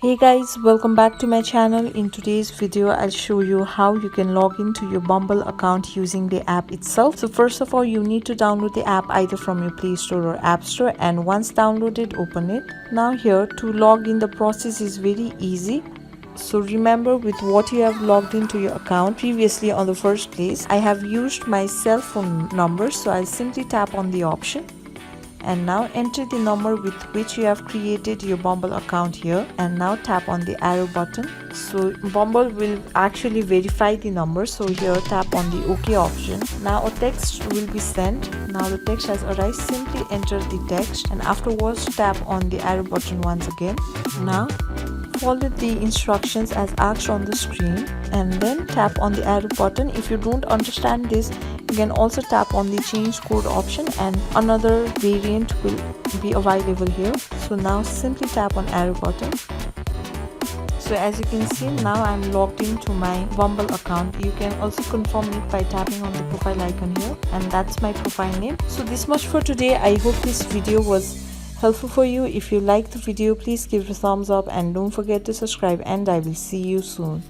Hey guys, welcome back to my channel. In today's video, I'll show you how you can log into your Bumble account using the app itself. So first of all, you need to download the app either from your Play Store or App Store, and once downloaded, open it. Now here to log in, the process is very easy. So remember, with what you have logged into your account previously on the first place, I have used my cell phone number, so I'll simply tap on the option and now enter the number with which you have created your Bumble account here, and now tap on the arrow button. So Bumble will actually verify the number, so here tap on the OK option. Now a text will be sent. Now the text has arrived, simply enter the text and afterwards tap on the arrow button once again. Now follow the instructions as asked on the screen and then tap on the arrow button. If you don't understand this, you can also tap on the change code option and another variant will be available here. So now simply tap on arrow button. So as you can see, now I'm logged into my Bumble account. You can also confirm it by tapping on the profile icon here, and that's my profile name. So this much for today. I hope this video was helpful for you. If you like the video, please give it a thumbs up and don't forget to subscribe, and I will see you soon.